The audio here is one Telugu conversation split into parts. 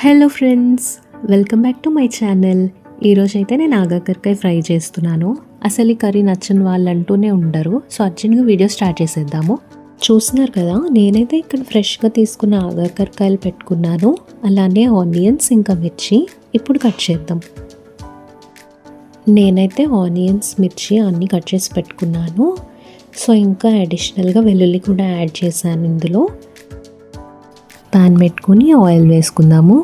Hello friends, welcome back to my channel. ఈరోజైతే నేను ఆగాకరకాయ ఫ్రై చేస్తున్నాను. అసలు ఈ కర్రీ నచ్చని వాళ్ళు అంటూనే ఉండరు. సో అర్జెంట్గా వీడియో స్టార్ట్ చేసేద్దాము. చూస్తున్నారు కదా, నేనైతే ఇక్కడ ఫ్రెష్గా తీసుకున్న ఆగాకరకాయలు పెట్టుకున్నాను. అలానే ఆనియన్స్ ఇంకా మిర్చి ఇప్పుడు కట్ చేద్దాం. నేనైతే ఆనియన్స్ మిర్చి అన్నీ కట్ చేసి పెట్టుకున్నాను. సో ఇంకా అడిషనల్గా వెల్లుల్లి కూడా యాడ్ చేశాను. ఇందులో పాన్ పెట్టుకొని ఆయిల్ వేసుకుందాము.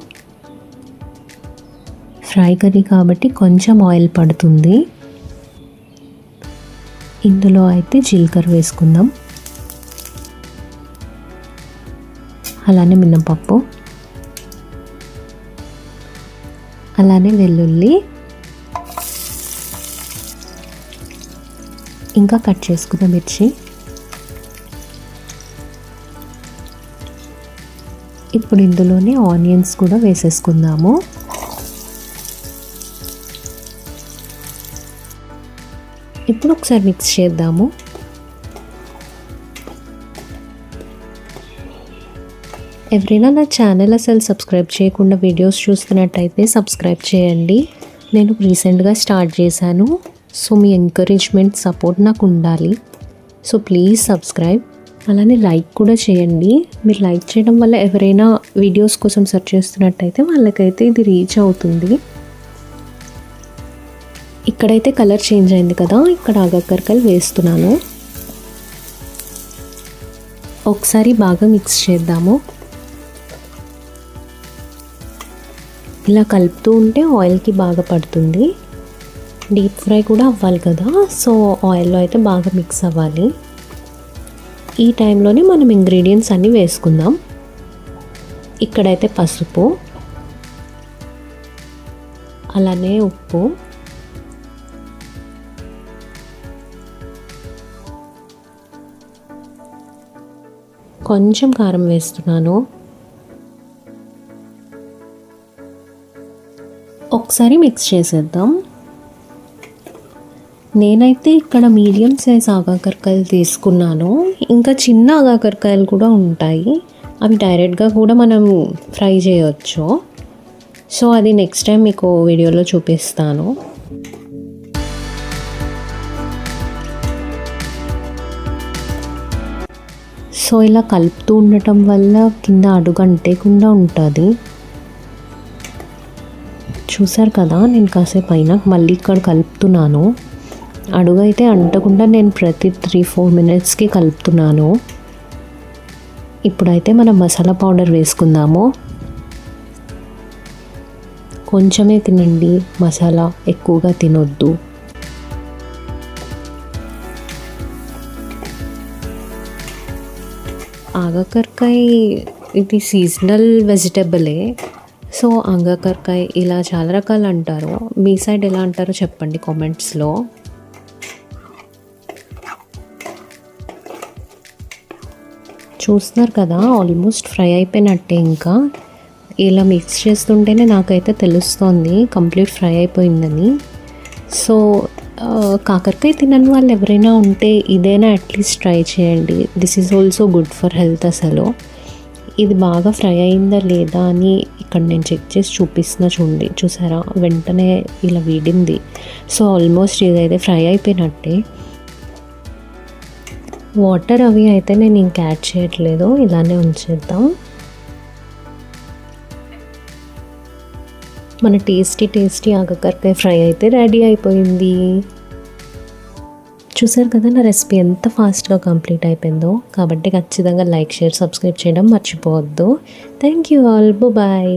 ఫ్రై కర్రీ కాబట్టి కొంచెం ఆయిల్ పడుతుంది. ఇందులో అయితే జీలకర్ర వేసుకుందాం, అలానే మినపప్పు, అలానే వెల్లుల్లి, ఇంకా కట్ చేసుకున్న మిర్చి. ఇప్పుడు ఇందులోనే ఆనియన్స్ కూడా వేసేసుకుందాము. ఇప్పుడు ఒకసారి మిక్స్ చేద్దాము. ఎవరైనా నా ఛానల్ అసలు సబ్స్క్రైబ్ చేయకుండా వీడియోస్ చూస్తున్నట్టయితే సబ్స్క్రైబ్ చేయండి. నేను రీసెంట్గా స్టార్ట్ చేశాను. సో మీ ఎంకరేజ్మెంట్ సపోర్ట్ నాకు ఉండాలి. సో ప్లీజ్ సబ్స్క్రైబ్, అలానే లైక్ కూడా చేయండి. మీరు లైక్ చేయడం వల్ల ఎవరైనా వీడియోస్ కోసం సెర్చ్ చేస్తున్నట్టయితే వాళ్ళకైతే ఇది రీచ్ అవుతుంది. ఇక్కడైతే కలర్ చేంజ్ అయింది కదా, ఇక్కడ ఆగాకరకాయలు వేస్తున్నాను. ఒకసారి బాగా మిక్స్ చేద్దాము. ఇలా కలుపుతూ ఉంటే ఆయిల్కి బాగా పడుతుంది. డీప్ ఫ్రై కూడా అవ్వాలి కదా, సో ఆయిల్లో అయితే బాగా మిక్స్ అవ్వాలి. ఈ టైంలోనే మనం ఇంగ్రీడియంట్స్ అన్నీ వేసుకుందాం. ఇక్కడైతే పసుపు, అలానే ఉప్పు, కొంచెం కారం వేస్తున్నాను. ఒకసారి మిక్స్ చేసేద్దాం. నేనైతే ఇక్కడ మీడియం సైజ్ ఆగాకరకాయలు తీసుకున్నాను. ఇంకా చిన్న ఆగాకరకాయలు కూడా ఉంటాయి, అవి డైరెక్ట్గా కూడా మనం ఫ్రై చేయవచ్చు. సో అది నెక్స్ట్ టైం మీకు వీడియోలో చూపిస్తాను. సో ఇలా కలుపుతూ ఉండటం వల్ల కింద అడుగు అంటేకుండా ఉంటుంది. చూసారు కదా, నేను కాసేపు అయినా మళ్ళీ ఇక్కడ కలుపుతున్నాను. అడుగు అయితే అంటకుండా నేను ప్రతి 3-4 మినిట్స్కి కలుపుతున్నాను. ఇప్పుడైతే మనం మసాలా పౌడర్ వేసుకుందాము. కొంచెమే తినండి మసాలా, ఎక్కువగా తినొద్దు. ఆగాకరకాయ ఇది సీజనల్ వెజిటబులే. సో ఆగాకరకాయ ఇలా చాలా రకాలు అంటారు. మీ సైడ్ ఎలా అంటారో చెప్పండి కామెంట్స్లో. చూస్తున్నారు కదా, ఆల్మోస్ట్ ఫ్రై అయిపోయినట్టే. ఇంకా ఇలా మిక్స్ చేస్తుంటేనే నాకైతే తెలుస్తోంది కంప్లీట్ ఫ్రై అయిపోయిందని. సో కాకరకాయ తినని వాళ్ళు ఎవరైనా ఉంటే ఇదైనా అట్లీస్ట్ ట్రై చేయండి. This is also good for health. అసలు ఇది బాగా ఫ్రై అయిందా లేదా అని ఇక్కడ నేను చెక్ చేసి చూపిస్తున్నా. చూడండి, చూసారా, వెంటనే ఇలా వీడింది. సో ఆల్మోస్ట్ ఇదైతే ఫ్రై అయిపోయినట్టే. వాటర్ అవి అయితే నేను ఇంక యాడ్ చేయట్లేదు, ఇలానే ఉంచేద్దాం. మన టేస్టీ ఆగాకరకాయ ఫ్రై అయితే రెడీ అయిపోయింది. చూసారు కదా నా రెసిపీ ఎంత ఫాస్ట్గా కంప్లీట్ అయిపోయిందో. కాబట్టి ఖచ్చితంగా లైక్, షేర్, సబ్స్క్రైబ్ చేయడం మర్చిపోవద్దు. Thank you all, bye.